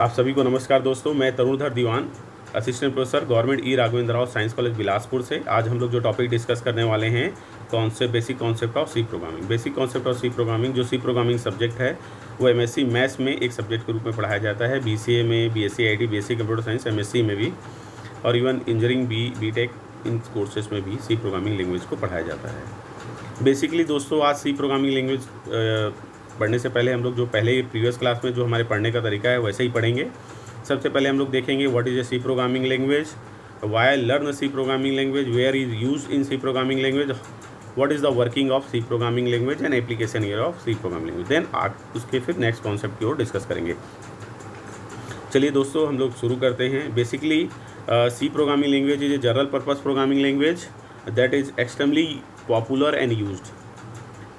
आप सभी को नमस्कार दोस्तों, मैं तरुणधर दीवान, assistant professor government e Raghavendra Rao science college Bilaspur से। आज हम लोग जो टॉपिक डिस्कस करने वाले हैं basic concept of C programming. Basic concept of C programming, जो सी प्रोग्रामिंग सब्जेक्ट है वो एमएससी मैथ्स में एक सब्जेक्ट के रूप में पढ़ाया जाता है। बीसीए में, BSc IT, BSc computer science, MSc में भी, और इवन इंजीनियरिंग बीटेक, इन कोर्सेज में भी सी प्रोग्रामिंग लैंग्वेज को पढ़ाया जाता है। बेसिकली दोस्तों, आज सी प्रोग्रामिंग लैंग्वेज पढ़ने से पहले हम लोग जो पहले प्रीवियस क्लास में जो हमारे पढ़ने का तरीका है वैसे ही पढ़ेंगे। सबसे पहले हम लोग देखेंगे what is a C programming language, why learn C programming language, where is use in C programming language, what is the working of C programming language and application year of C programming language. Then उसके फिर next concept की ओर discuss करेंगे। चलिए दोस्तों, हम लोग शुरू करते हैं। Basically C programming language is a general purpose programming language that is extremely popular and used.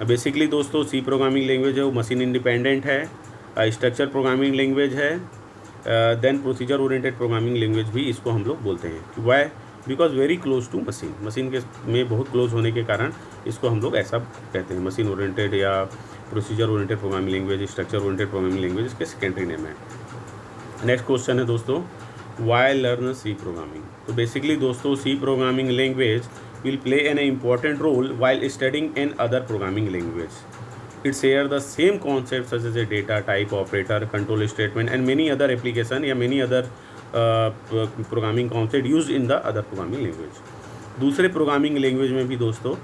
Basically दोस्तों, सी प्रोग्रामिंग लैंग्वेज है वो मशीन इंडिपेंडेंट है, स्ट्रक्चर प्रोग्रामिंग लैंग्वेज है, then procedure oriented programming language भी इसको हम लोग बोलते हैं। Why? Because very close to machine, machine के में बहुत क्लोज होने के कारण इसको हम लोग ऐसा कहते हैं। मशीन ओरिएंटेड या procedure oriented programming language, structure oriented programming language इसके सेकेंडरी नेम है। नेक्स्ट क्वेश्चन है दोस्तों, वाई लर्न सी प्रोग्रामिंग। तो बेसिकली दोस्तों, C programming language will play an important role while studying an other programming language. It shares the same concepts such as a data type operator, control statement, and many other application या many other programming concept used in the other programming language. दूसरे programming language में भी दोस्तों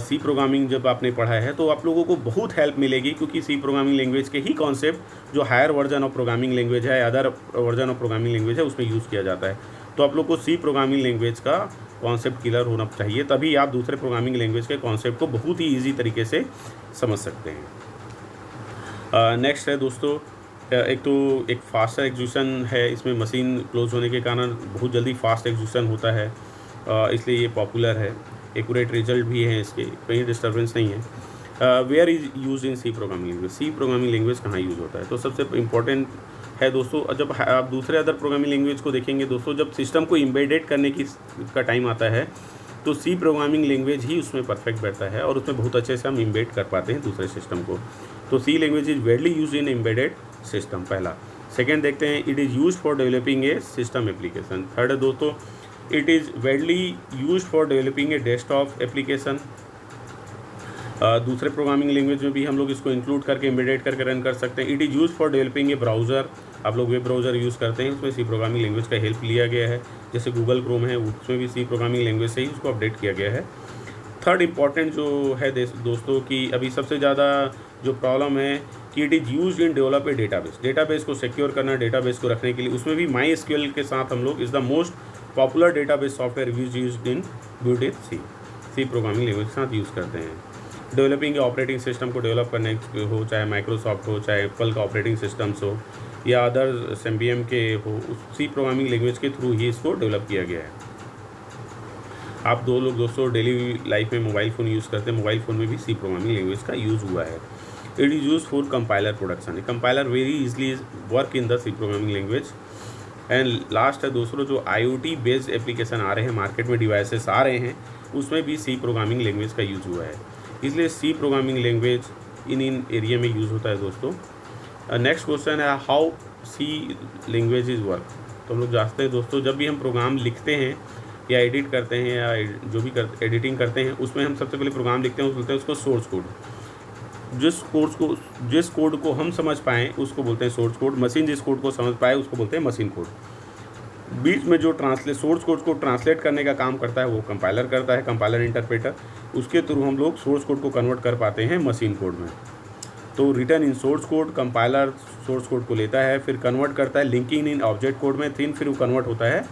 C programming जब आपने पढ़ा है तो आप लोगों को बहुत हेल्प मिलेगी, क्योंकि सी प्रोग्रामिंग लैंग्वेज के ही कॉन्सेप्ट जो higher version of programming language है, other version of programming language है, उसमें यूज़ किया जाता है। तो आप लोग को सी प्रोग्रामिंग लैंग्वेज का कॉन्सेप्ट क्लियर होना चाहिए, तभी आप दूसरे प्रोग्रामिंग लैंग्वेज के कॉन्सेप्ट को बहुत ही ईजी तरीके से समझ सकते हैं। नेक्स्ट है दोस्तों, एक फास्टर एग्जीक्यूशन है। इसमें मशीन क्लोज होने के कारण बहुत जल्दी फास्ट एग्जीक्यूशन होता है, इसलिए ये पॉपुलर है। एक्यूरेट रिजल्ट भी है, इसके कहीं डिस्टर्बेंस नहीं है। Where is use in C programming language, C programming language कहाँ यूज़ होता है? तो सबसे इम्पोर्टेंट है दोस्तों, जब आप दूसरे अदर प्रोग्रामिंग लैंग्वेज को देखेंगे दोस्तों, जब सिस्टम को एम्बेडेड करने का टाइम आता है तो सी प्रोग्रामिंग लैंग्वेज ही उसमें परफेक्ट बैठता है और उसमें बहुत अच्छे से हम एम्बेड कर पाते हैं दूसरे सिस्टम को। तो C language is widely use in embedded system, पहला। सेकेंड देखते हैं, it is use for developing a system application. Third है दोस्तों, it is widely use for developing a desktop application. दूसरे प्रोग्रामिंग लैंग्वेज में भी हम लोग इसको इंक्लूड करके एम्बेडेड करके रन कर सकते हैं। It is use for developing A browser, आप लोग वेब ब्राउज़र यूज़ करते हैं, उसमें सी प्रोग्रामिंग लैंग्वेज का हेल्प लिया गया है। जैसे गूगल क्रोम है, उसमें भी सी प्रोग्रामिंग लैंग्वेज से ही उसको अपडेट किया गया है। थर्ड इंपॉर्टेंट जो है दोस्तों, कि अभी सबसे ज़्यादा जो प्रॉब्लम है कि it is use in develop a database. Database को सिक्योर करना, डेटाबेस को रखने के लिए, उसमें भी माई एसक्यूएल के साथ हम लोग is the most popular database software use in build in C programming language के साथ यूज़ करते हैं। डेवलपिंग ऑपरेटिंग सिस्टम को डेवलप करने हो, चाहे माइक्रोसॉफ्ट हो, चाहे एप्पल का ऑपरेटिंग सिस्टम्स हो, या अदर एमबीएम के हो, उसी प्रोग्रामिंग लैंग्वेज के थ्रू ही इसको डेवलप किया गया है। आप दो लोग दोस्तों डेली लाइफ में मोबाइल फ़ोन यूज़ करते हैं, मोबाइल फ़ोन में भी सी प्रोग्रामिंग लैंग्वेज का यूज़ हुआ है। It is use for compiler production, compiler very easily work in the C programming language. And last है दोस्तों, जो IoT बेस्ड एप्लीकेशन आ रहे हैं मार्केट में, डिवाइसेस आ रहे हैं, उसमें भी सी प्रोग्रामिंग लैंग्वेज का यूज़ हुआ है। इसलिए C programming language in area में यूज़ होता है दोस्तों। नेक्स्ट क्वेश्चन है, how C language is work. तो हम लोग जानते हैं दोस्तों, जब भी हम प्रोग्राम लिखते हैं या एडिट करते हैं या जो भी एडिटिंग करते हैं, उसमें हम सबसे पहले प्रोग्राम लिखते हैं, उसको बोलते हैं उसको सोर्स कोड। जिस कोड को हम समझ पाएँ उसको बोलते हैं सोर्स कोड। मशीन जिस कोड को समझ पाए उसको बोलते हैं मशीन कोड। बीच में जो सोर्स कोड को ट्रांसलेट करने का काम करता है वो कंपाइलर करता है, कंपाइलर इंटरप्रेटर। उसके थ्रू हम लोग सोर्स कोड को कन्वर्ट कर पाते हैं मशीन कोड में। तो written in source code, compiler source code को लेता है, फिर कन्वर्ट करता है लिंकिंग इन ऑब्जेक्ट कोड में, फिर वो कन्वर्ट होता है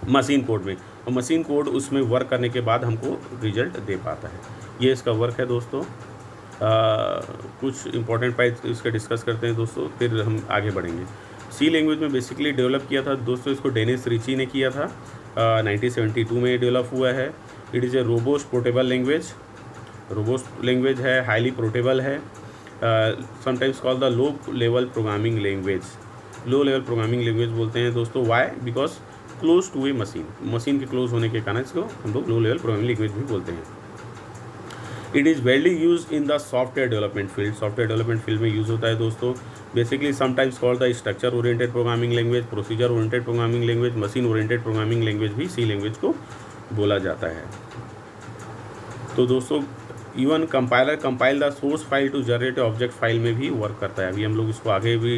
मशीन कोड में, और मशीन कोड उसमें वर्क करने के बाद हमको रिजल्ट दे पाता है। ये इसका वर्क है दोस्तों। कुछ इंपॉर्टेंट पॉइंट इसके डिस्कस करते हैं दोस्तों, फिर हम आगे बढ़ेंगे। सी लैंग्वेज में बेसिकली डेवलप किया था दोस्तों, इसको डेनिस रिची ने किया था। 1972 में डेवलप हुआ है। It is a robust portable language, robust language है, हाईली पोर्टेबल है। Sometimes call the low level programming language, low level programming language बोलते हैं दोस्तों। Why? Because close to a machine के क्लोज होने के कारण इसको हम लोग लो लेवल प्रोग्रामिंग लैंग्वेज भी बोलते हैं। It is widely use in the software development field, software development field में यूज़ होता है दोस्तों। Basically sometimes called the structure oriented programming language, procedure oriented programming language, machine oriented programming language भी C language को बोला जाता है। तो दोस्तों even compiler compile the source file to generate object file में भी वर्क करता है। अभी हम लोग इसको आगे भी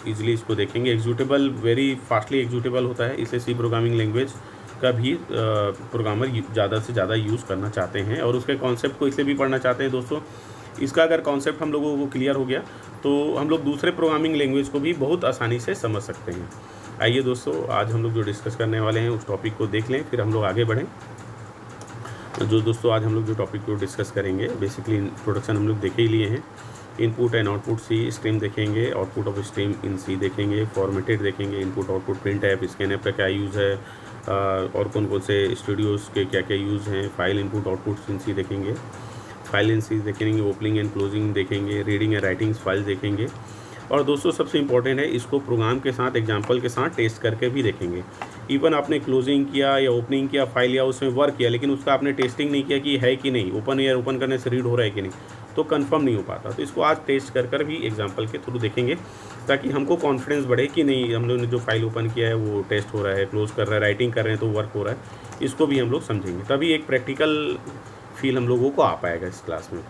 इजीली इसको देखेंगे। एग्जीक्यूटेबल वेरी फास्टली एग्जीक्यूटेबल होता है, इसे सी प्रोग्रामिंग लैंग्वेज का भी प्रोग्रामर ज़्यादा से ज़्यादा यूज़ करना चाहते हैं और उसके कॉन्सेप्ट को इसलिए भी पढ़ना चाहते हैं दोस्तों। इसका अगर कॉन्सेप्ट हम लोगों को क्लियर हो गया तो हम लोग दूसरे प्रोग्रामिंग लैंग्वेज को भी बहुत आसानी से समझ सकते हैं। आइए दोस्तों, आज हम लोग जो डिस्कस करने वाले हैं उस टॉपिक को देख लें, फिर हम लोग आगे बढ़ें। जो दोस्तों आज हम लोग जो टॉपिक को डिस्कस करेंगे, बेसिकली इंट्रोडक्शन हम लोग देखे ही लिए हैं। Input and output C stream देखेंगे, output of stream in C देखेंगे, फॉर्मेटेड देखेंगे, input output print app, scan app का क्या यूज़ है और कौन कौन से स्टूडियोज़ के क्या क्या यूज़ हैं। File input output in C देखेंगे, फाइल इन सी देखेंगे, ओपनिंग एंड क्लोजिंग देखेंगे, रीडिंग एंड राइटिंग फाइल देखेंगे। और दोस्तों सबसे इंपॉर्टेंट है, इसको प्रोग्राम के साथ एग्जांपल के साथ टेस्ट करके भी देखेंगे। इवन आपने क्लोजिंग किया या ओपनिंग किया फाइल या उसमें वर्क किया, लेकिन उसका आपने टेस्टिंग नहीं किया कि है कि नहीं, ओपन करने से रीड हो रहा है कि नहीं, तो कंफर्म नहीं हो पाता। तो इसको आज टेस्ट कर भी एग्जांपल के थ्रू देखेंगे ताकि हमको कॉन्फिडेंस बढ़े कि नहीं, हम लोगों ने जो फाइल ओपन किया है वो टेस्ट हो रहा है, क्लोज कर रहा है, राइटिंग कर रहे हैं तो वर्क हो रहा है। इसको भी हम लोग समझेंगे, तभी एक प्रैक्टिकल फील हम लोगों को आ पाएगा इस क्लास में।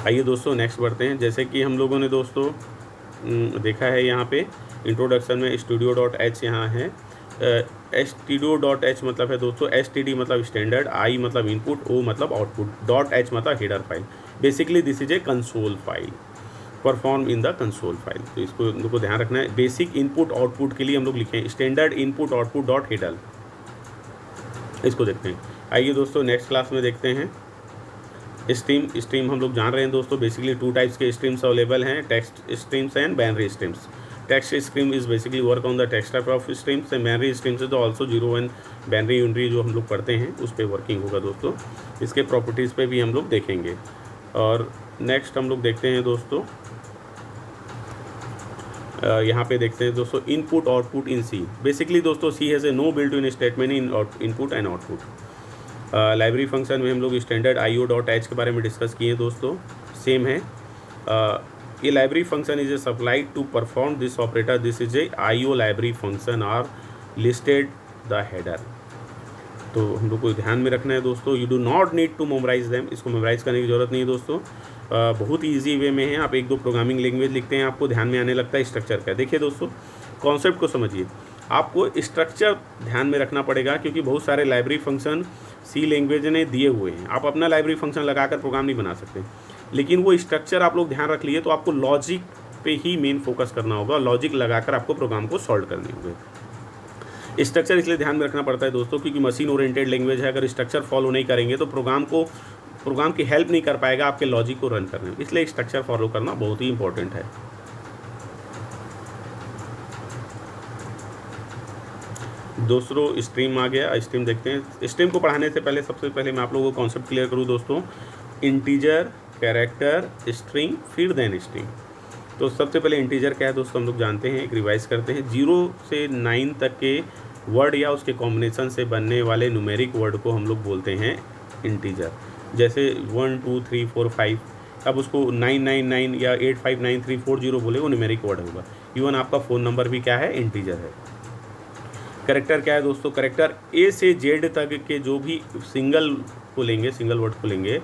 आइए दोस्तों नेक्स्ट बढ़ते हैं। जैसे कि हम लोगों ने दोस्तों देखा है यहाँ पे इंट्रोडक्शन में studio.h यहाँ है। studio.h मतलब है दोस्तों, std मतलब स्टैंडर्ड, i मतलब इनपुट, o मतलब आउटपुट, .h मतलब header file. Basically this is a console file, perform in the console file. तो इसको हम लोग को ध्यान रखना है। बेसिक इनपुट आउटपुट के लिए हम लोग लिखें standard input output dot header. इसको देखते हैं। आइए दोस्तों नेक्स्ट क्लास में देखते हैं। स्ट्रीम हम लोग जान रहे हैं दोस्तों, बेसिकली 2 टाइप्स के स्ट्रीम्स अवेलेबल हैं, text streams and binary streams. Text stream is basically work on the text type of streams and binary streams तो ऑल्सो 0 1 बाइनरी यूनरी जो हम लोग पढ़ते हैं उस पर वर्किंग होगा दोस्तों। इसके प्रॉपर्टीज़ पे भी हम लोग देखेंगे। और नेक्स्ट हम लोग देखते हैं दोस्तों, यहाँ पे देखते हैं दोस्तों input output in C. Basically दोस्तों C has a no built in statement in input and output. Library function में हम लोग स्टैंडर्ड io.h के बारे में डिस्कस किए दोस्तों, सेम है। ये library function is a supplied to perform this operator, this is a IO library function are listed the header. तो हम लोग को ध्यान में रखना है दोस्तों, you do not need to memorise them, इसको मेमोराइज करने की ज़रूरत नहीं है दोस्तों। बहुत ईजी वे में है, आप 1-2 प्रोग्रामिंग लैंग्वेज लिखते हैं, आपको ध्यान में आने लगता है स्ट्रक्चर का। देखिए दोस्तों कॉन्सेप्ट को समझिए, आपको स्ट्रक्चर ध्यान में रखना पड़ेगा क्योंकि बहुत सारे लाइब्रेरी फंक्शन सी लैंग्वेज ने दिए हुए हैं। आप अपना लाइब्रेरी फंक्शन लगाकर प्रोग्राम नहीं बना सकते, लेकिन वो स्ट्रक्चर आप लोग ध्यान रख लिए तो आपको लॉजिक पे ही मेन फोकस करना होगा, लॉजिक लगाकर आपको प्रोग्राम को सॉल्व करने होंगे। स्ट्रक्चर इसलिए ध्यान में रखना पड़ता है दोस्तों क्योंकि मशीन ओरिएंटेड लैंग्वेज है, अगर स्ट्रक्चर फॉलो नहीं करेंगे तो प्रोग्राम की हेल्प नहीं कर पाएगा आपके लॉजिक को रन करने में, इसलिए स्ट्रक्चर फॉलो करना बहुत ही इंपॉर्टेंट है। दोस्तों स्ट्रीम आ गया, स्ट्रीम देखते हैं। स्ट्रीम को पढ़ाने से पहले सबसे पहले मैं आप लोगों को कॉन्सेप्ट क्लियर करूँ दोस्तों, इंटीजर, कैरेक्टर, स्ट्रिंग, फिर देन स्ट्रिंग। तो सबसे पहले इंटीजर क्या है दोस्तों हम लोग जानते हैं, एक रिवाइज करते हैं। 0 से 9 तक के वर्ड या उसके कॉम्बिनेशन से बनने वाले न्यूमेरिक वर्ड को हम लोग बोलते हैं इंटीजर। जैसे 1 2 3 4 5, अब उसको 999 या 8593440 बोले वो न्यूमेरिक वर्ड होगा। इवन आपका फ़ोन नंबर भी क्या है, इंटीजर है। कैरेक्टर क्या है दोस्तों, कैरेक्टर A से Z तक के जो भी सिंगल वर्ड को लेंगे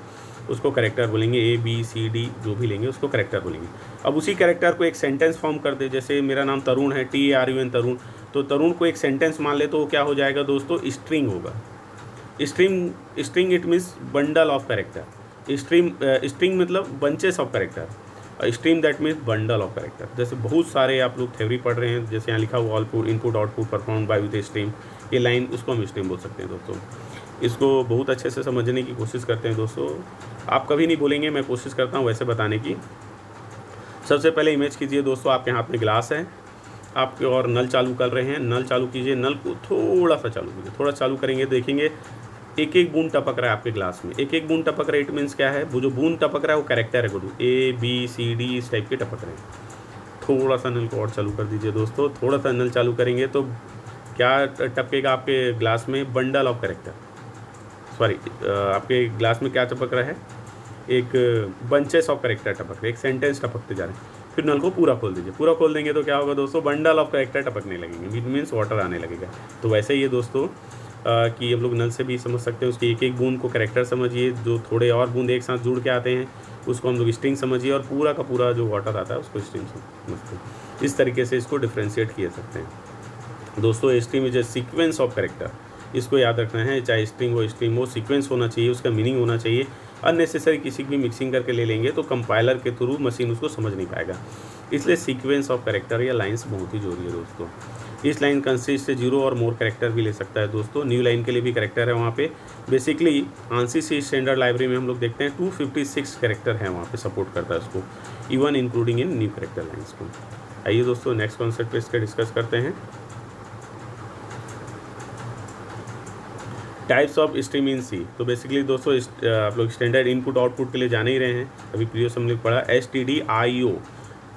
उसको कैरेक्टर बोलेंगे। A B C D जो भी लेंगे उसको कैरेक्टर बोलेंगे। अब उसी कैरेक्टर को एक सेंटेंस फॉर्म कर दे, जैसे मेरा नाम तरुण है, TARUN तरुण, तो तरुण को एक सेंटेंस मान ले तो वो क्या हो जाएगा दोस्तों, स्ट्रिंग होगा। String it means bundle of character. String मतलब bunches of character, stream that means bundle of character. जैसे बहुत सारे आप लोग थ्योरी पढ़ रहे हैं, जैसे यहाँ लिखा हुआ output input output perform by with stream, ये लाइन उसको हम स्ट्रीम बोल सकते हैं दोस्तों। इसको बहुत अच्छे से समझने की कोशिश करते हैं दोस्तों, आप कभी नहीं बोलेंगे, मैं कोशिश करता हूँ वैसे बताने की। सबसे पहले इमेज कीजिए दोस्तों, आपके हाथ में ग्लास है, आपके और नल चालू कर रहे हैं, नल चालू कीजिए, नल को थोड़ा सा चालू कीजिए, थोड़ा चालू करेंगे देखेंगे एक एक बूंद टपक रहा है आपके ग्लास में, एक एक बूंद टपक रहा है। इट मीन्स क्या है, वो जो बूंद टपक रहा है वो कैरेक्टर है, गुरु A B C D इस टाइप के टपक रहे हैं। थोड़ा सा नल को और चालू कर दीजिए दोस्तों, थोड़ा सा नल चालू करेंगे तो क्या टपकेगा आपके ग्लास में, बंडल ऑफ कैरेक्टर। सॉरी आपके ग्लास में क्या टपक रहा है, एक बंचेस ऑफ करेक्टर टपक रहे, एक सेंटेंस टपकते जा रहे हैं। फिर नल को पूरा खोल दीजिए, पूरा खोल देंगे तो क्या होगा दोस्तों, बंडल ऑफ करेक्टर टपकने लगेंगे, इट मीन्स वाटर आने लगेगा। तो वैसे ही ये दोस्तों कि हम लोग नल से भी समझ सकते हैं, उसकी एक एक बूंद को करेक्टर समझिए, जो थोड़े और बूंद एक साथ जुड़ के आते हैं उसको हम लोग स्ट्रिंग समझिए, और पूरा का पूरा जो वाटर आता है उसको स्ट्रिंग समझते हैं। इस तरीके से इसको डिफ्रेंशिएट किए सकते हैं दोस्तों। String is a sequence of character, इसको याद रखना है, चाहे स्ट्रिंग हो सीक्वेंस होना चाहिए, उसका मीनिंग होना चाहिए। अननेसेसरी किसी की भी मिक्सिंग करके ले लेंगे तो कंपाइलर के थ्रू मशीन उसको समझ नहीं पाएगा, इसलिए सीक्वेंस ऑफ कैरेक्टर या लाइंस बहुत ही जरूरी है दोस्तों। इस लाइन कंसिस्ट से 0 और मोर कैरेक्टर भी ले सकता है दोस्तों। न्यू लाइन के लिए भी कैरेक्टर है वहाँ पे। Basically ANSYS C standard library में हम लोग देखते हैं 256 कैरेक्टर है वहाँ पे, सपोर्ट करता है उसको, even including in new character lines को। आइए दोस्तों नेक्स्ट कॉन्सेप्ट पे इसका डिस्कस करते हैं। टाइप्स ऑफ स्ट्रीम इन सी। तो बेसिकली दोस्तों आप लोग स्टैंडर्ड इनपुट आउटपुट के लिए जाने ही रहे हैं, अभी प्रीवियस हमने पढ़ा STDIO,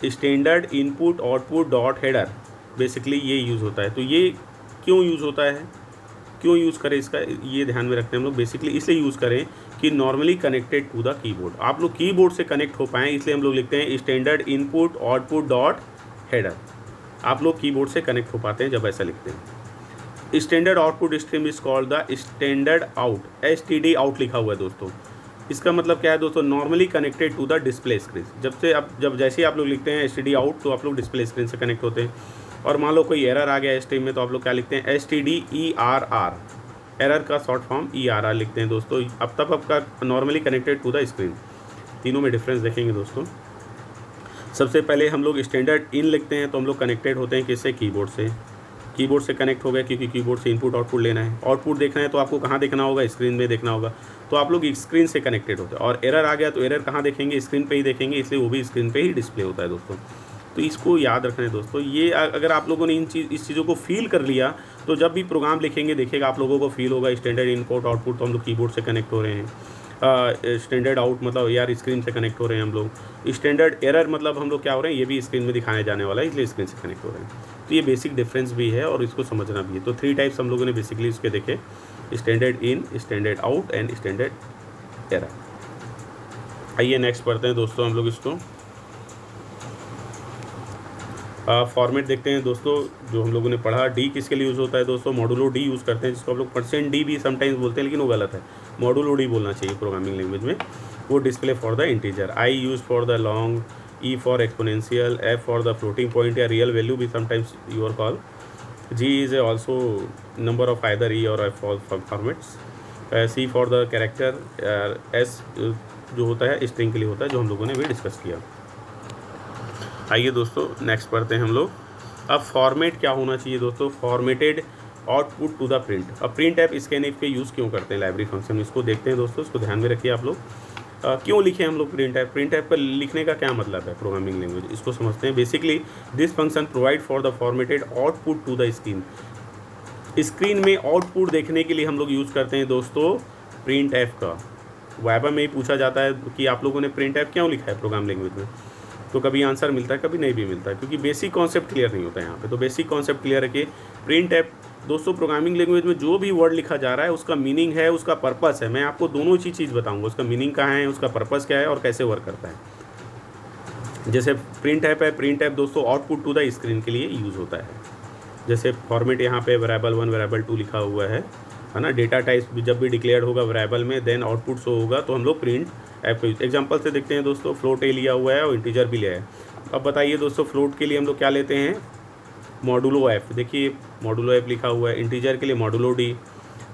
standard input output dot header. Basically ये यूज़ होता है। तो ये क्यों यूज़ होता है, क्यों यूज़ करें इसका, ये ध्यान में रखते हैं हम लोग। बेसिकली इसलिए यूज़ करें कि normally connected to the keyboard, आप लोग कीबोर्ड से कनेक्ट हो पाएँ, इसलिए हम लोग लिखते हैं standard input output dot header. आप लोग कीबोर्ड से कनेक्ट हो पाते हैं जब ऐसा लिखते हैं। Standard output stream is called the standard out, STD out लिखा हुआ है दोस्तों। इसका मतलब क्या है दोस्तों, normally connected to the display screen. जब जैसे ही आप लोग लिखते हैं STD आउट तो आप लोग डिस्प्ले स्क्रीन से कनेक्ट होते हैं। और मान लो कोई एरर आ गया स्ट्रीम में तो आप लोग क्या लिखते हैं, STDERR, एरर का शॉर्ट फॉर्म ERR लिखते हैं दोस्तों। अब तब आपका normally connected to the screen. तीनों में डिफरेंस देखेंगे दोस्तों। सबसे पहले हम लोग स्टैंडर्ड इन लिखते हैं तो हम लोग कनेक्टेड होते हैं किससे, कीबोर्ड से। कीबोर्ड से कनेक्ट हो गए क्योंकि कीबोर्ड से इनपुट आउटपुट लेना है, आउटपुट देखना है तो आपको कहाँ देखना होगा, स्क्रीन में देखना होगा, तो आप लोग स्क्रीन से कनेक्टेड होते हैं। और एरर आ गया तो एरर कहाँ देखेंगे, स्क्रीन पे ही देखेंगे, इसलिए वो भी स्क्रीन पे ही डिस्प्ले होता है दोस्तों। तो इसको याद रखना है दोस्तों। ये अगर आप लोगों ने इस चीज़ों को फील कर लिया तो जब भी प्रोग्राम लिखेंगे देखिएगा आप लोगों को फील होगा, स्टैंडर्ड इनपुट आउटपुट तो हम लोग कीबोर्ड से कनेक्ट हो रहे हैं, स्टैंडर्ड आउट मतलब यार स्क्रीन से कनेक्ट हो रहे हैं हम लोग, स्टैंडर्ड एरर मतलब हम लोग क्या हो रहे हैं, ये भी स्क्रीन में दिखाने जाने वाला है, इसलिए स्क्रीन से कनेक्ट हो रहे हैं। तो ये बेसिक डिफरेंस भी है और इसको समझना भी है। तो 3 टाइप्स हम लोगों ने बेसिकली इसके देखे, standard in, standard out and standard error. आइए नेक्स्ट पढ़ते हैं दोस्तों हम लोग इसको। फॉर्मेट देखते हैं दोस्तों जो हम लोगों ने पढ़ा। डी किसके लिए यूज़ होता है दोस्तों, मॉडुलो डी यूज़ करते हैं, जिसको हम लोग %D भी समटाइम्स बोलते हैं, लेकिन वो गलत है, मॉडुलो डी बोलना चाहिए प्रोग्रामिंग लैंग्वेज में। वो display for the integer, I use for the long, E for exponential, F for the floating point या रियल वैल्यू भी sometimes you are call, G is also number of either E और F formats, C for the character, S जो होता है string के लिए होता है, जो हम लोगों ने भी डिस्कस किया। आइए दोस्तों नेक्स्ट पढ़ते हैं हम लोग। अब फॉर्मेट क्या होना चाहिए दोस्तों, formatted output to the print. अब प्रिंट ऐप स्कैनइफ के यूज़ क्यों करते हैं लाइब्रेरी फंक्शन में, इसको देखते हैं दोस्तों, इसको ध्यान में रखिए आप लोग। क्यों लिखे हम लोग प्रिंट ऐप, प्रिंट ऐप पर लिखने का क्या मतलब है प्रोग्रामिंग लैंग्वेज, इसको समझते हैं। Basically this function provide for the formatted output to the screen. Screen में आउटपुट देखने के लिए हम लोग यूज़ करते हैं दोस्तों प्रिंट ऐप का। वाइवा में ही पूछा जाता है कि आप लोगों ने प्रिंट ऐप क्यों लिखा है प्रोग्राम लैंग्वेज में, तो कभी आंसर मिलता है कभी नहीं भी मिलता है, क्योंकि बेसिक कॉन्सेप्ट क्लियर नहीं होता है यहाँ पे। तो बेसिक कॉन्सेप्ट क्लियर रखिए। प्रिंट ऐप दोस्तों प्रोग्रामिंग लैंग्वेज में जो भी वर्ड लिखा जा रहा है उसका मीनिंग है, उसका पर्पस है। मैं आपको दोनों ही चीज़ बताऊंगा, उसका मीनिंग कहाँ है, उसका पर्पस क्या है और कैसे वर्क करता है। जैसे प्रिंट ऐप है, प्रिंट ऐप दोस्तों आउटपुट टू द स्क्रीन के लिए यूज़ होता है। जैसे फॉर्मेट यहाँ पे वेरिएबल 1 वेरिएबल 2 लिखा हुआ है ना, डेटा टाइप जब भी डिक्लेयर होगा वेरिएबल में देन आउटपुट शो होगा, तो हम लोग प्रिंट ऐप को एग्जांपल से देखते हैं दोस्तों। फ्लोट ए लिया हुआ है और इंटीजर भी लिया है। अब बताइए दोस्तों फ्लोट के लिए हम लोग क्या लेते हैं, मॉडुलो एफ, देखिए मॉडुलो एफ लिखा हुआ है, इंटीजर के लिए मॉडुलो डी,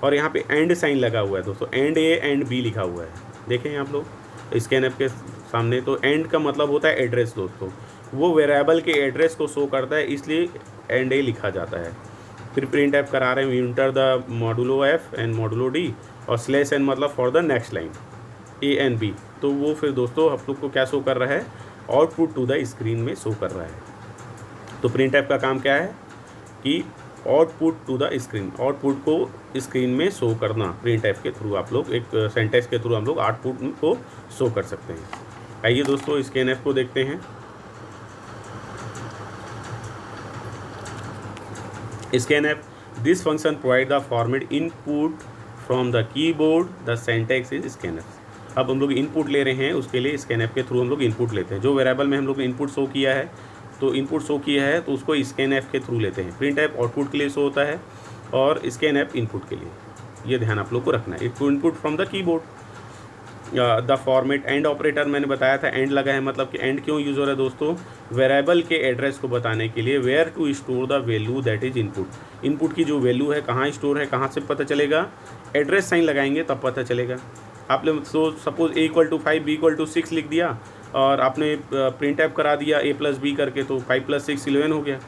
और यहाँ पे एंड साइन लगा हुआ है दोस्तों, एंड ए एंड बी लिखा हुआ है, देखें आप लोग स्कैन ऐप के सामने। तो एंड का मतलब होता है एड्रेस दोस्तों, वो वेरिएबल के एड्रेस को शो करता है, इसलिए एंड ए लिखा जाता है। फिर प्रिंट ऐप करा रहे हैं, enter the modulo F and modulo D, और स्लैश एन मतलब for the next line A and B. तो वो फिर दोस्तों आप लोग को क्या शो कर रहा है, आउटपुट टू द स्क्रीन में शो कर रहा है। तो प्रिंट ऐप का काम क्या है कि output to the screen, output को स्क्रीन में शो करना। प्रिंट ऐप के थ्रू आप लोग एक सेंटेंस के थ्रू हम लोग आउटपुट को शो कर सकते हैं। आइए दोस्तों स्कैन ऐप को देखते हैं। Scan app this function provide the format input from the keyboard the syntax is scanf. अब हम लोग इनपुट ले रहे हैं, उसके लिए स्कैनफ के थ्रू हम लोग इनपुट लेते हैं। जो वेरिएबल में हम लोग इनपुट शो किया है तो उसको स्कैनफ के थ्रू लेते हैं। प्रिंट ऐप आउटपुट के लिए शो होता है और स्कैनफ इनपुट के लिए। ये ध्यान आप लोग को रखना है। Input from the keyboard the format and operator मैंने बताया था, एंड लगा है मतलब कि एंड क्यों यूज़ हो रहा है दोस्तों, वेरिएबल के एड्रेस को बताने के लिए। Where to store the value that is input. Input की जो वैल्यू है कहाँ स्टोर है, कहाँ से पता चलेगा, एड्रेस साइन लगाएंगे तब पता चलेगा। आपने सपोज A=5 B=6 लिख दिया और आपने प्रिंट ऐप करा दिया A+B करके, तो 5 + 6 11 हो गया।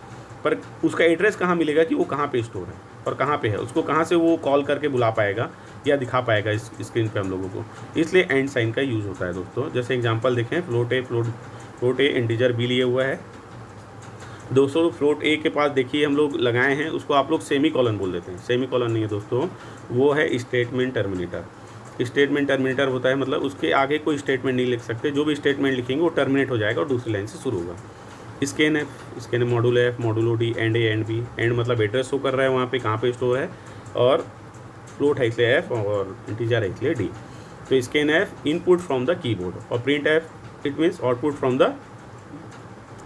पर उसका एड्रेस कहाँ मिलेगा कि वो कहाँ पे स्टोर है और कहाँ पे है, उसको कहाँ से वो कॉल करके बुला पाएगा या दिखा पाएगा इस स्क्रीन पे हम लोगों को। इसलिए एंड साइन का यूज़ होता है दोस्तों। जैसे एग्जांपल देखें, फ्लोट ए इंटीजर बी लिए हुआ है दोस्तों। फ्लोट ए के पास देखिए हम लोग लगाए हैं, उसको आप लोग सेमी कॉलन बोल देते हैं। सेमी कॉलन नहीं है दोस्तों, वो है स्टेटमेंट टर्मिनेटर। स्टेटमेंट टर्मिनेटर होता है मतलब उसके आगे कोई स्टेटमेंट नहीं लिख सकते, जो भी स्टेटमेंट लिखेंगे वो टर्मिनेट हो जाएगा और दूसरी लाइन से शुरू होगा। Scan module F modulo D and A and B. And मतलब एड्रेस शो कर रहा है वहाँ पे कहाँ पे स्टोर है, और फ्लोट है इसलिए एफ और इंटीजर है इसलिए डी। तो scan f input from the keyboard और print f it means output from the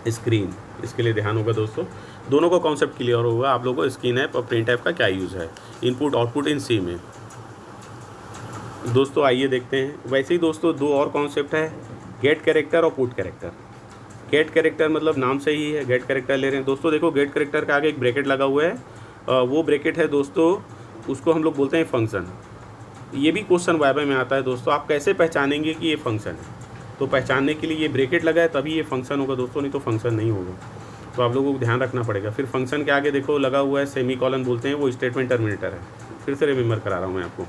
screen. इसके लिए ध्यान होगा दोस्तों, दोनों का कॉन्सेप्ट क्लियर होगा आप लोगों को। स्कैन एफ और प्रिंट एफ का क्या यूज़ है, इनपुट आउटपुट इन सी में। दोस्तों आइए देखते हैं। वैसे ही दोस्तों दो और कॉन्सेप्ट है, गेट कैरेक्टर और पुट कैरेक्टर। गेट कैरेक्टर मतलब नाम से ही है, गेट कैरेक्टर ले रहे हैं दोस्तों। देखो गेट कैरेक्टर का आगे एक ब्रैकेट लगा हुआ है, वो ब्रैकेट है दोस्तों, उसको हम लोग बोलते हैं फंक्शन। ये भी क्वेश्चन वाइवा में आता है दोस्तों, आप कैसे पहचानेंगे कि ये फंक्शन है। तो पहचानने के लिए ये ब्रैकेट लगा है तभी ये फंक्शन होगा दोस्तों, नहीं तो फंक्शन नहीं होगा। तो आप लोगों को ध्यान रखना पड़ेगा। फिर फंक्शन के आगे देखो लगा हुआ है सेमी कॉलन बोलते हैं, वो स्टेटमेंट टर्मिनेटर है। फिर से रिमेंबर करा रहा हूँ मैं आपको।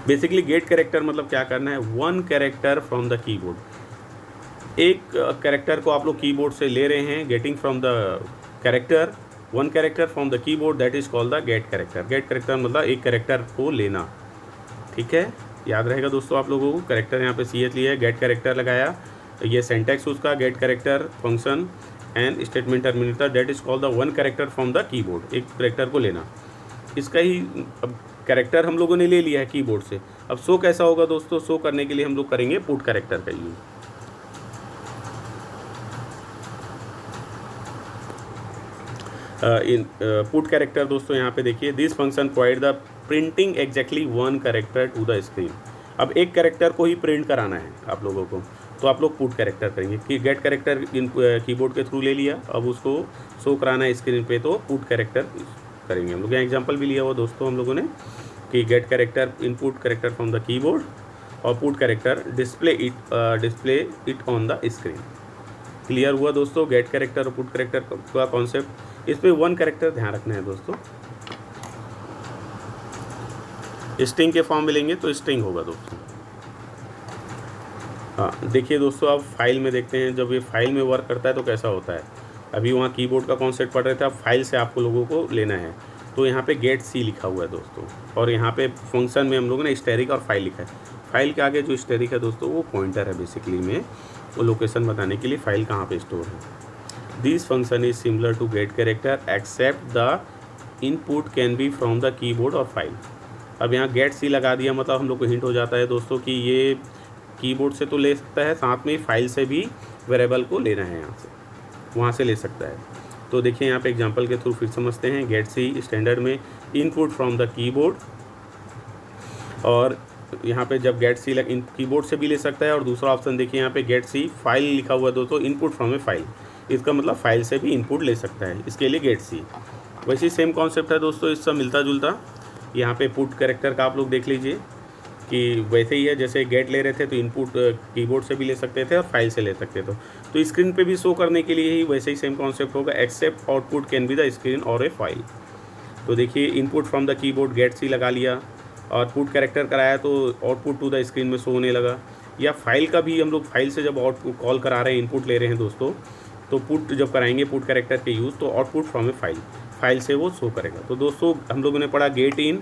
बेसिकली गेट कैरेक्टर मतलब क्या करना है, one character from the keyboard. एक कैरेक्टर को आप लोग कीबोर्ड से ले रहे हैं, getting from the character one character from the keyboard that is called the get character. Get character मतलब एक कैरेक्टर को लेना, ठीक है, याद रहेगा दोस्तों आप लोगों को। कैरेक्टर यहाँ पे CH लिया है, गेट कैरेक्टर लगाया, ये सिंटैक्स उसका get character function and statement terminator that is called the one character from the keyboard. एक कैरेक्टर को लेना, इसका ही अब कैरेक्टर हम लोगों ने ले लिया है कीबोर्ड से। अब शो कैसा होगा दोस्तों, शो करने के लिए हम लोग करेंगे पुट कैरेक्टर का यूज। इन पुट कैरेक्टर दोस्तों यहाँ पे देखिए, this function provide the printing exactly one character to the screen. अब एक कैरेक्टर को ही प्रिंट कराना है आप लोगों को, तो आप लोग पुट कैरेक्टर करेंगे कि गेट कैरेक्टर कीबोर्ड के थ्रू ले लिया, अब उसको शो कराना है स्क्रीन पे, तो पुट कैरेक्टर करेंगे हम लोग। यहाँ एग्जांपल भी लिया हुआ दोस्तों हम लोगों ने कि get character input character from the keyboard और put character display it on the screen. Clear हुआ दोस्तों गेट कैरेक्टर और पुट कैरेक्टर का कॉन्सेप्ट। इस पर वन कैरेक्टर ध्यान रखना है दोस्तों, स्ट्रिंग के फॉर्म में लेंगे तो स्ट्रिंग होगा दोस्तों। हाँ देखिए दोस्तों, अब फाइल में देखते हैं, जब ये फाइल में वर्क करता है तो कैसा होता है। अभी वहाँ कीबोर्ड का कॉन्सेप्ट पढ़ रहे थे, अब फाइल से आपको लोगों को लेना है। तो यहाँ पे गेट सी लिखा हुआ है दोस्तों, और यहाँ पे फंक्शन में हम लोगों ने स्टैटिक और फाइल लिखा है। फाइल के आगे जो स्टैटिक है दोस्तों वो पॉइंटर है बेसिकली में, वो लोकेशन बताने के लिए फाइल कहाँ पे स्टोर है। This function is similar to get character except the input can be from the keyboard और फाइल। अब यहाँ गेट सी लगा दिया मतलब हम लोग को हिंट हो जाता है दोस्तों कि ये कीबोर्ड से तो ले सकता है, साथ में फाइल से भी वेरिएबल को लेना है, यहाँ से वहाँ से ले सकता है। तो देखिए यहाँ पे एग्जांपल के थ्रू फिर समझते हैं। गेट सी स्टैंडर्ड में इनपुट फ्रॉम द कीबोर्ड, और यहाँ पे जब गेट सी इन कीबोर्ड से भी ले सकता है, और दूसरा ऑप्शन देखिए यहाँ पे गेट सी फाइल लिखा हुआ है दोस्तों, इनपुट फ्रॉम ए फाइल, इसका मतलब फाइल से भी इनपुट ले सकता है, इसके लिए गेट सी। वैसे ही सेम कॉन्सेप्ट है दोस्तों, इससे मिलता जुलता। यहाँ पे पुट कैरेक्टर का आप लोग देख लीजिए कि वैसे ही है, जैसे गेट ले रहे थे तो इनपुट कीबोर्ड से भी ले सकते थे और फाइल से ले सकते थे, तो स्क्रीन पे भी शो करने के लिए ही वैसे ही सेम कॉन्सेप्ट होगा, except output can be the screen और ए फाइल। तो देखिए input from the keyboard get C लगा लिया और पुट कैरेक्टर कराया तो आउटपुट टू द स्क्रीन में शो होने लगा। या फाइल का भी हम लोग फाइल से जब आउटपुट कॉल करा रहे हैं, इनपुट ले रहे हैं दोस्तों, तो पुट जब कराएंगे पुट कैरेक्टर के यूज़, तो आउटपुट फ्रॉम ए फाइल से वो शो करेगा। तो दोस्तों हम लोगों ने पढ़ा गेट इन,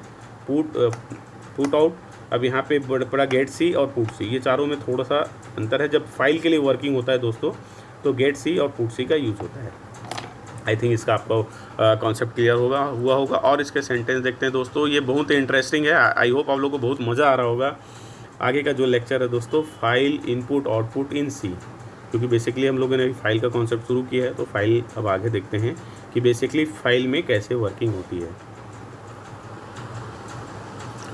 पुट आउट। अब यहाँ पे पड़ा गेट सी और पुट सी, ये चारों में थोड़ा सा अंतर है। जब फाइल के लिए वर्किंग होता है दोस्तों तो गेट सी और पुट सी का यूज़ होता है। आई थिंक इसका आपको कॉन्सेप्ट क्लियर हुआ होगा। और इसके सेंटेंस देखते हैं दोस्तों, ये बहुत इंटरेस्टिंग है। आई होप आप लोगों को बहुत मज़ा आ रहा होगा। आगे का जो लेक्चर है दोस्तों, फाइल इनपुट आउटपुट इन सी, क्योंकि बेसिकली हम लोगों ने फाइल का कॉन्सेप्ट शुरू किया है, तो फाइल अब आगे देखते हैं कि बेसिकली फाइल में कैसे वर्किंग होती है।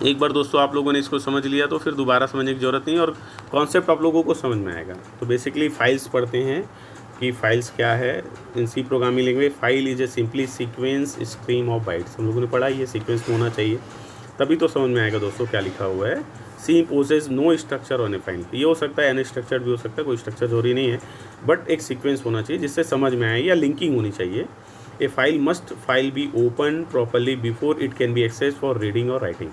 एक बार दोस्तों आप लोगों ने इसको समझ लिया तो फिर दोबारा समझने की ज़रूरत नहीं, और कॉन्सेप्ट आप लोगों को समझ में आएगा। तो बेसिकली फाइल्स पढ़ते हैं कि फाइल्स क्या है। In C programming language file is a simply sequence stream of bytes. हम लोगों ने पढ़ा ये सीक्वेंस में होना चाहिए, तभी तो समझ में आएगा दोस्तों क्या लिखा हुआ है। C imposes no structure on a file. ये हो सकता है अनस्ट्रक्चर्ड भी हो सकता है, कोई स्ट्रक्चर जरूरी नहीं है, बट एक सीक्वेंस होना चाहिए जिससे समझ में आए, या लिंकिंग होनी चाहिए। A file must file be open properly before it can be access for reading और राइटिंग।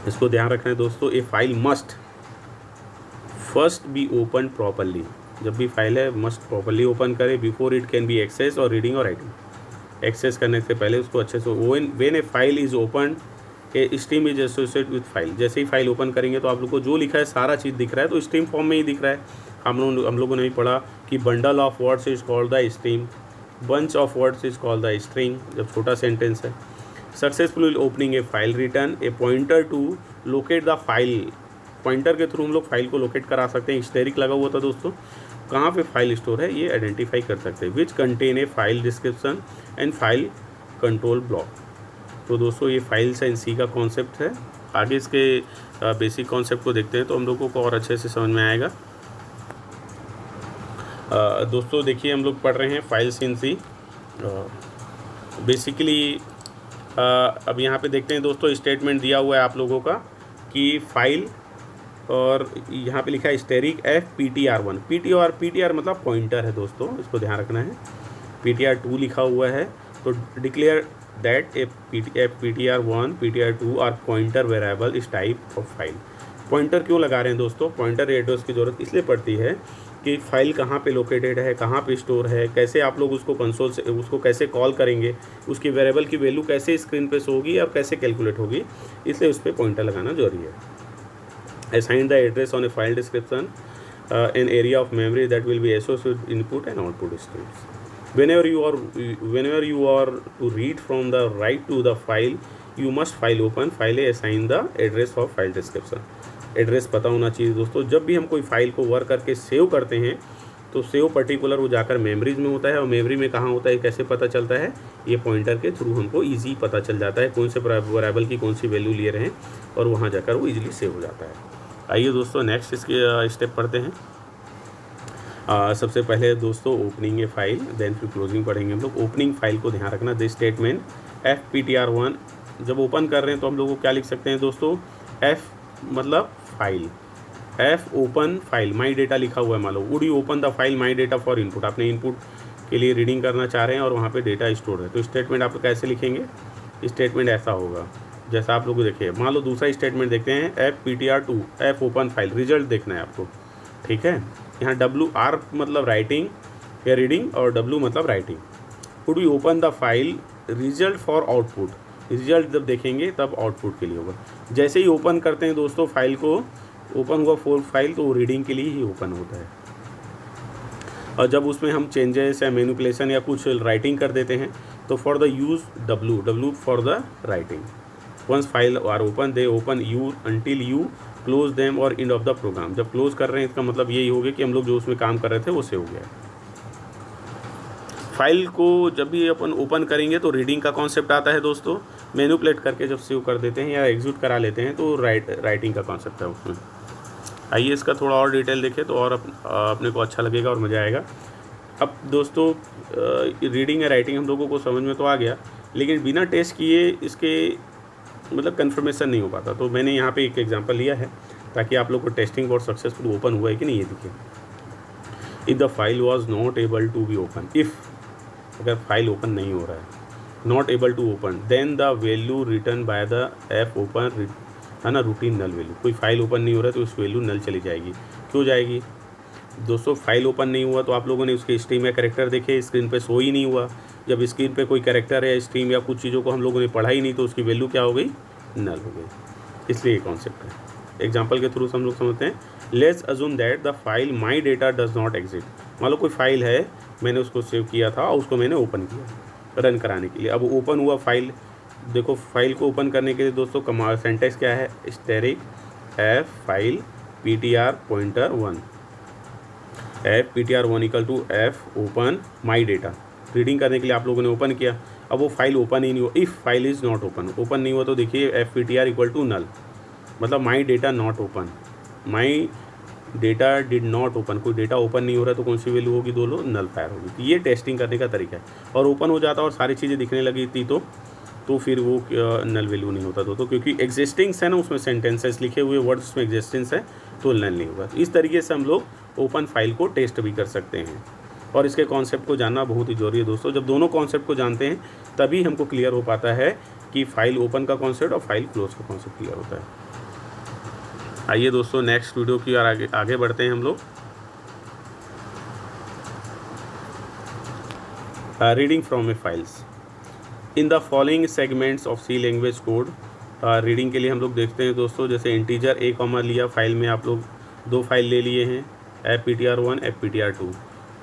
इसको ध्यान रखना है दोस्तों, a file must first be open properly. जब भी फाइल है मस्ट प्रॉपरली ओपन करे, before it can be access और रीडिंग और राइटिंग। एक्सेस करने से पहले उसको अच्छे से, when a file is open a stream is associate with file. जैसे ही फाइल ओपन करेंगे तो आप लोग को जो लिखा है सारा चीज़ दिख रहा है, तो स्ट्रीम फॉर्म में ही दिख रहा है। हम लोगों ने भी पढ़ा कि bundle of words is called the stream, bunch of words is called the string, जब छोटा सेंटेंस है। Successful opening a file return a pointer to locate the file. Pointer के थ्रू हम लोग फाइल को लोकेट करा सकते हैं। स्टेरिक लगा हुआ था दोस्तों, कहाँ पे फाइल स्टोर है ये आइडेंटिफाई कर सकते हैं। Which contain a file description and file control block. तो दोस्तों ये फाइल्स एंड सी का कॉन्सेप्ट है। आगे इसके बेसिक कॉन्सेप्ट को देखते हैं तो हम लोगों को और अच्छे से समझ में आएगा। दोस्तों देखिए, हम लोग पढ़ रहे हैं फाइल्स इन सी। बेसिकली अब यहाँ पे देखते हैं दोस्तों, स्टेटमेंट दिया हुआ है आप लोगों का कि फाइल, और यहाँ पे लिखा है स्टेरिक FPTR1। PTR मतलब पॉइंटर है दोस्तों, इसको ध्यान रखना है। PTR2 लिखा हुआ है, तो declare that PTR1 PTR2 are pointer variable इस टाइप ऑफ फाइल। पॉइंटर क्यों लगा रहे हैं दोस्तों? पॉइंटर एड्रेस की ज़रूरत इसलिए पड़ती है कि फाइल कहाँ पे लोकेटेड है, कहाँ पे स्टोर है, कैसे आप लोग उसको कंसोल से उसको कैसे कॉल करेंगे, उसकी वेरिएबल की वैल्यू कैसे स्क्रीन पे शो होगी और कैसे कैलकुलेट होगी, इसलिए उस पर पॉइंटर लगाना जरूरी है। Assign the address on a file description an area of memory that will be associated with input and output streams. Whenever you are to read from the write to the file, you must file open file assign the address of file description. Address पता होना चाहिए दोस्तों। जब भी हम कोई file को work करके सेव करते हैं तो सेव पर्टिकुलर वो जाकर मेमोरीज में होता है, और मेमोरी में कहाँ होता है कैसे पता चलता है, ये पॉइंटर के थ्रू हमको ईजी पता चल जाता है कौन से वेरिएबल की कौन सी वैल्यू लिए रहे हैं, और वहाँ जाकर वो ईजिली सेव हो जाता है। आइए दोस्तों नेक्स्ट इसके स्टेप पढ़ते हैं। सबसे पहले दोस्तों ओपनिंग ए फाइल, देन फिर क्लोजिंग पढ़ेंगे हम लोग। ओपनिंग फाइल को ध्यान रखना, दिस स्टेटमेंट FPTR1 जब ओपन कर रहे हैं तो हम लोग को क्या लिख सकते हैं दोस्तों, F मतलब file, F open file, my data लिखा हुआ है मान लो, would you open the file my data for input. आपने इनपुट के लिए रीडिंग करना चाह रहे हैं और वहाँ पे डेटा स्टोर है, तो स्टेटमेंट आप कैसे लिखेंगे, स्टेटमेंट ऐसा होगा जैसा आप लोग देखिए। मान लो दूसरा स्टेटमेंट देखते हैं, FPTR2 F open file, result देखना है आपको, ठीक है। यहाँ WR मतलब राइटिंग या रीडिंग, और W मतलब writing. Would you open the file result for output, result जब देखेंगे तब आउटपुट के लिए होगा। जैसे ही ओपन करते हैं दोस्तों फाइल को, ओपन हुआ फोर फाइल तो वो रीडिंग के लिए ही ओपन होता है, और जब उसमें हम चेंजेस या मैनिपुलेशन या कुछ राइटिंग कर देते हैं तो for the use W for the writing. Once file are open they open you until you close them और एंड ऑफ द प्रोग्राम। जब क्लोज कर रहे हैं इसका मतलब यही हो गया कि हम लोग जो उसमें काम कर रहे थे वो सेव हो गया। फाइल को जब भी अपन ओपन करेंगे तो रीडिंग का कॉन्सेप्ट आता है दोस्तों, मैनिपुलेट करके जब सेव कर देते हैं या एग्जीक्यूट करा लेते हैं तो राइटिंग का कॉन्सेप्ट है उसमें। आइए इसका थोड़ा और डिटेल देखें तो और अपने को अच्छा लगेगा और मज़ा आएगा। अब दोस्तों रीडिंग या राइटिंग हम लोगों को समझ में तो आ गया, लेकिन बिना टेस्ट किए इसके मतलब कन्फर्मेशन नहीं हो पाता। तो मैंने यहाँ पे एक एग्जांपल लिया है ताकि आप लोग को टेस्टिंग और सक्सेसफुल ओपन हुआ है कि नहीं ये दिखे। If the file was not able to be open, if अगर फाइल ओपन नहीं हो रहा है, not able to open, then the value return by the F open है ना, रूटीन नल वैल्यू। कोई फाइल ओपन नहीं हो रहा है तो उस वैल्यू नल चली जाएगी। क्यों जाएगी दोस्तों? फाइल ओपन नहीं हुआ तो आप लोगों ने उसके स्ट्रीम या कैरेक्टर देखे, स्क्रीन पे शो ही नहीं हुआ। जब स्क्रीन पे कोई कैरेक्टर या स्ट्रीम या कुछ चीज़ों को हम लोगों ने पढ़ा ही नहीं तो उसकी वैल्यू क्या हो गई, नल हो गई। इसलिए ये कॉन्सेप्ट है। एग्जाम्पल के थ्रू हम लोग समझते हैं। Let's assume that the file my data does not exist. मान लो कोई फाइल है मैंने उसको सेव किया था और उसको मैंने ओपन किया रन कराने के लिए। अब ओपन हुआ फाइल, देखो फाइल को ओपन करने के लिए दोस्तों कमांड सिंटैक्स क्या है, static F file ptr.1 F ptr1 equal to F open my data. Reading करने के लिए आप लोगों ने ओपन किया, अब वो फाइल ओपन ही नहीं हुआ। If file is not open नहीं हुआ तो देखिए F ptr equal to null, मतलब my data not open, my data did not open, कोई डेटा ओपन नहीं हो रहा तो कौन सी वैल्यू होगी, दोनों नल फायर होगी। तो ये टेस्टिंग करने का तरीका है। और ओपन हो जाता और सारी चीज़ें दिखने लगी थी तो फिर वो नल वैल्यू नहीं होता दोस्तों, क्योंकि एग्जिस्टिंग्स है ना, उसमें सेंटेंसेस लिखे हुए वर्ड्स उसमें एग्जिस्टेंस है तो नल नहीं होगा। तो इस तरीके से हम लोग ओपन फाइल को टेस्ट भी कर सकते हैं। और इसके कॉन्सेप्ट को जानना बहुत ही ज़रूरी है दोस्तों। जब दोनों कॉन्सेप्ट को जानते हैं तभी हमको क्लियर हो पाता है कि फाइल ओपन का कॉन्सेप्ट और फाइल क्लोज का कॉन्सेप्ट क्लियर होता है। आइए दोस्तों नेक्स्ट वीडियो की और आगे बढ़ते हैं हम लोग। Reading from a files in the following segments of C language code. Reading के लिए हम लोग देखते हैं दोस्तों, जैसे इंटीजर ए कॉमा लिया, फाइल में आप लोग 2 फाइल ले लिए हैं, F ptr1 F ptr2।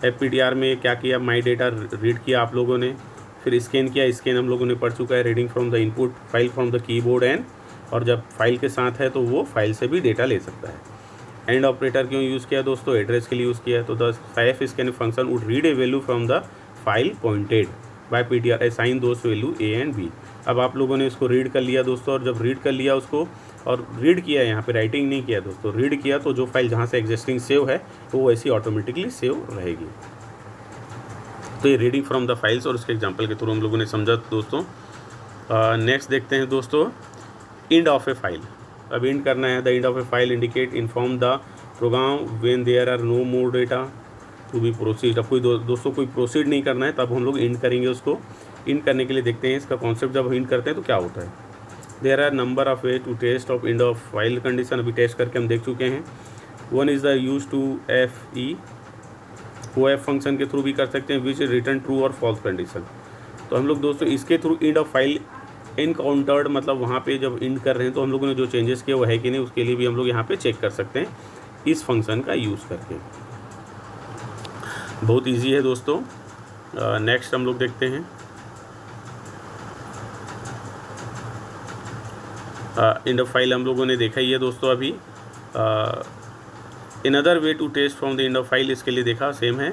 F ptr में क्या किया, माई डेटा रीड किया आप लोगों ने, फिर स्कैन किया, स्कैन हम लोगों ने पढ़ चुका है, reading from the input file from the keyboard and, और जब फाइल के साथ है तो वो फाइल से भी डेटा ले सकता है। एंड ऑपरेटर क्यों यूज़ किया दोस्तों, एड्रेस के लिए यूज़ किया है। तो the F scan function would read A value from the file pointed bye ptr assign दोस्त वैल्यू ए एंड बी। अब आप लोगों ने इसको रीड कर लिया दोस्तों, और जब रीड कर लिया उसको, और रीड किया यहाँ पे राइटिंग नहीं किया दोस्तों, रीड किया तो जो फाइल जहाँ से एग्जिस्टिंग सेव है तो वो ऐसी ऑटोमेटिकली सेव रहेगी। तो ये रीडिंग फ्रॉम द फाइल्स और उसके एग्जांपल के थ्रू हम लोगों ने समझा दोस्तों। नेक्स्ट देखते हैं दोस्तों, इंड ऑफ ए फाइल। अब इंड करना है, the end of a file indicate inform the program when there are no more data to be proceed. अब कोई दोस्तों कोई प्रोसीड नहीं करना है तब हम लोग इंड करेंगे उसको। इंड करने के लिए देखते हैं इसका कॉन्सेप्ट, जब इंड करते हैं तो क्या होता है। There are number of way to test of end of file condition, अभी टेस्ट करके हम देख चुके हैं। One is the use to F E, वो एफ फंक्शन के थ्रू भी कर सकते हैं, विच इज रिटर्न ट्रू और फॉल्स कंडीशन। तो हम लोग दोस्तों इसके through end of file encountered, मतलब वहाँ पे जब इंड कर रहे हैं तो हम लोगों ने जो चेंजेस किए वो है कि नहीं, उसके लिए भी हम लोग यहाँ पे चेक कर सकते हैं इस फंक्शन का यूज़ करके। बहुत इजी है दोस्तों। नेक्स्ट हम लोग देखते हैं, इंड ऑफ फाइल हम लोगों ने देखा ही है दोस्तों अभी। In other way to test from the end of file, इसके लिए देखा सेम है।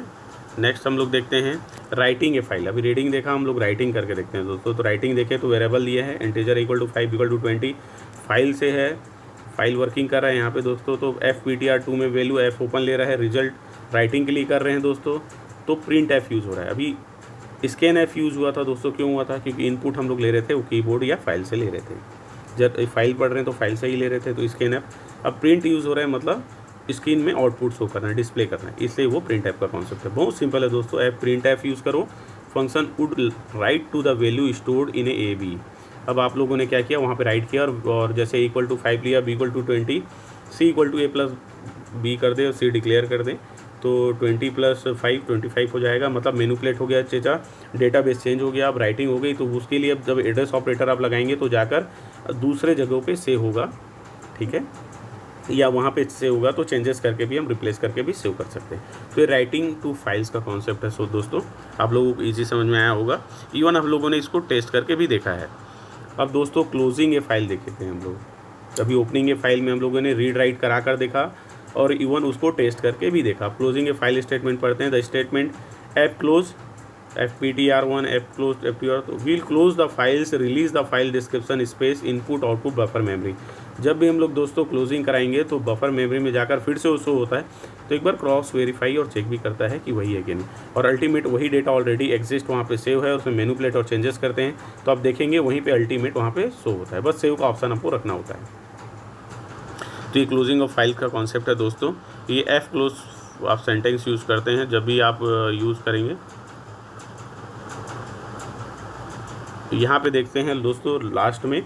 नेक्स्ट हम लोग देखते हैं राइटिंग ए फाइल। अभी रीडिंग देखा, हम लोग राइटिंग करके देखते हैं दोस्तों। तो राइटिंग देखें तो वेरिएबल दिया है, integer equal to 5 equal to 20, file से है, फाइल वर्किंग कर रहा है यहाँ पे दोस्तों। तो एफ ptr2 में वैल्यू एफ ओपन ले रहा है, रिजल्ट राइटिंग के लिए कर रहे हैं दोस्तों। तो प्रिंट एफ यूज़ हो रहा है। अभी स्कैन एफ यूज़ हुआ था दोस्तों, क्यों हुआ था, क्योंकि इनपुट हम लोग ले रहे थे वो कीबोर्ड या फाइल से ले रहे थे। जब फाइल पढ़ रहे हैं तो फाइल से ही ले रहे थे, तो स्कैन एफ। अब प्रिंट यूज़ हो रहा है, मतलब स्क्रीन में आउटपुट शो करना है, डिस्प्ले करना है, इसलिए वो प्रिंट ऐप का कॉन्सेप्ट है। बहुत सिंपल है दोस्तों, ऐप प्रिंट ऐप यूज़ करो, function would write to the value stored in a b. अब आप लोगों ने क्या किया, वहाँ पे राइट किया और जैसे इक्वल टू 5 लिया, b equal to 20, c equal to a plus b कर दे और सी डिक्लेयर कर दें, तो 20 प्लस 5 25 हो जाएगा। मतलब मैनिपुलेट हो गया चेचा, डेटाबेस चेंज हो गया, अब राइटिंग हो गई। तो उसके लिए अब जब एड्रेस ऑपरेटर आप लगाएंगे तो जाकर दूसरे जगहों पे सेव होगा, ठीक है, या वहाँ पे सेव होगा तो चेंजेस करके भी हम रिप्लेस करके भी सेव कर सकते हैं। तो ये राइटिंग टू फाइल्स का कॉन्सेप्ट है। सो दोस्तों आप लोगों को ईजी समझ में आया होगा, इवन हम लोगों ने इसको टेस्ट करके भी देखा है। अब दोस्तों क्लोजिंग ए फाइल देखे थे हम लोग, अभी ओपनिंग ए फाइल में हम लोगों ने रीड राइट करा कर देखा और इवन उसको टेस्ट करके भी देखा। क्लोजिंग ए फाइल स्टेटमेंट पढ़ते हैं, the statement F close F ptr1 F close F ptr, तो will close the files release the file description space input output buffer memory. जब भी हम लोग दोस्तों क्लोजिंग कराएंगे तो बफर मेमोरी में जाकर फिर से वो शो होता है, तो एक बार क्रॉस वेरीफाई और चेक भी करता है कि वही है कि नहीं, और अल्टीमेट वही डेटा ऑलरेडी एग्जिस्ट वहाँ पे सेव है, उसमें मैनिपुलेट और चेंजेस करते हैं तो आप देखेंगे वहीं पे अल्टीमेट वहाँ पे शो होता है, बस सेव का ऑप्शन आपको रखना होता है। तो ये क्लोजिंग ऑफ फाइल का कॉन्सेप्ट है दोस्तों। ये एफ क्लोज आप सेंटेंस यूज़ करते हैं जब भी आप यूज़ करेंगे। यहाँ पे देखते हैं दोस्तों लास्ट में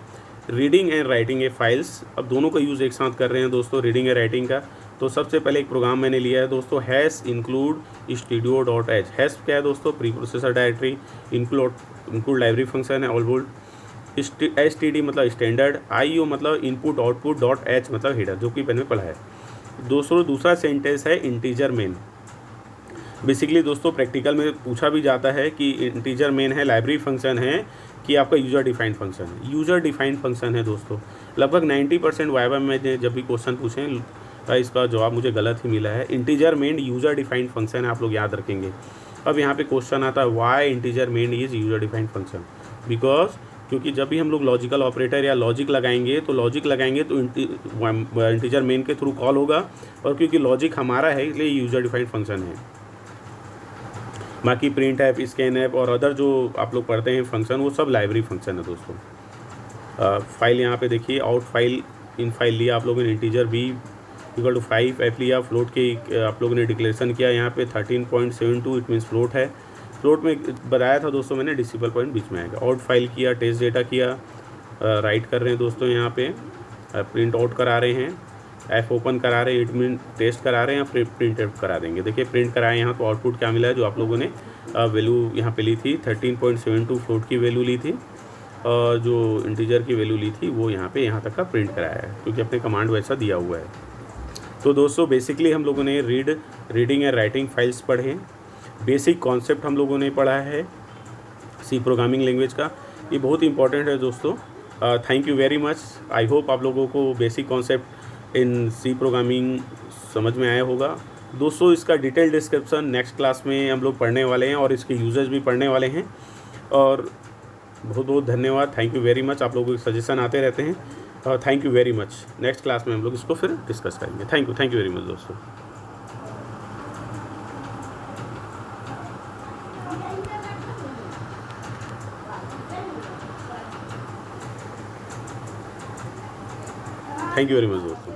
reading and writing a files. अब दोनों का यूज़ एक साथ कर रहे हैं दोस्तों, रीडिंग एंड राइटिंग का। तो सबसे पहले एक प्रोग्राम मैंने लिया है दोस्तों, हैश इंक्लूड studio.h। हैश क्या है दोस्तों, pre processor directory, include library function है, ऑलबोल्ड std मतलब स्टैंडर्ड, IO मतलब इनपुट आउटपुट, .h मतलब हेडर, जो कि मैंने पढ़ा है दोस्तों। दूसरा सेंटेंस है इंटीजर मेन। बेसिकली दोस्तों प्रैक्टिकल में पूछा भी जाता है कि इंटीजर मेन है, लाइब्रेरी फंक्शन है कि आपका यूज़र डिफाइंड फंक्शन है। यूज़र डिफाइंड फंक्शन है दोस्तों। लगभग 90% वाइवा में जब भी क्वेश्चन पूछें इसका जवाब मुझे गलत ही मिला है। Integer main user defined function है, आप लोग याद रखेंगे। अब यहाँ पे क्वेश्चन आता है why integer main is user defined function, because क्योंकि जब भी हम लोग लॉजिकल ऑपरेटर या लॉजिक लगाएंगे तो इंटीजर मेन के थ्रू कॉल होगा, और क्योंकि लॉजिक हमारा है इसलिए यूज़र डिफाइंड फंक्शन है। बाकी प्रिंट ऐप, स्कैन ऐप और अदर जो आप लोग पढ़ते हैं फंक्शन, वो सब लाइब्रेरी फंक्शन है दोस्तों। फाइल यहाँ पे देखिए, आउट फाइल इन फाइल लिया आप लोगों ने, integer b equal to 5 F लिया, फ्लोट के आप लोगों ने डिक्लेरेशन किया यहाँ पे 13.72, इट मीन्स फ्लोट है। फ्लोट में बताया था दोस्तों मैंने डिसिबल पॉइंट बीच में आएगा। आउट फाइल किया, टेस्ट डेटा किया, राइट कर रहे हैं दोस्तों यहाँ पे, प्रिंट आउट करा रहे हैं, ऐप ओपन करा रहे हैं, इट मीन टेस्ट करा रहे हैं या प्रिंट आउट करा देंगे। देखिए प्रिंट कराए यहाँ तो आउटपुट क्या मिला है, जो आप लोगों ने वैल्यू यहाँ पे ली थी 13.72 फ्लोट की वैल्यू ली थी, और जो इंटीजर की वैल्यू ली थी वो यहाँ पे यहाँ तक का प्रिंट कराया है, क्योंकि अपने कमांड वैसा दिया हुआ है। तो दोस्तों बेसिकली हम लोगों ने रीडिंग एंड राइटिंग फाइल्स पढ़े, बेसिक कॉन्सेप्ट हम लोगों ने पढ़ा है सी प्रोग्रामिंग लैंग्वेज का, ये बहुत इंपॉर्टेंट है दोस्तों। Thank you very much. I hope आप लोगों को basic concept in C programming समझ में आया होगा दोस्तों। इसका डिटेल डिस्क्रिप्शन नेक्स्ट क्लास में हम लोग पढ़ने वाले हैं और इसके यूजर्स भी पढ़ने वाले हैं। और बहुत बहुत धन्यवाद, थैंक यू वेरी मच। आप लोगों के सजेशन आते रहते हैं, thank you very much. Next class में हम लोग इसको फिर डिस्कस करेंगे। थैंक यू वेरी मच दोस्तों। थैंक यू वेरी मच दोस्तों।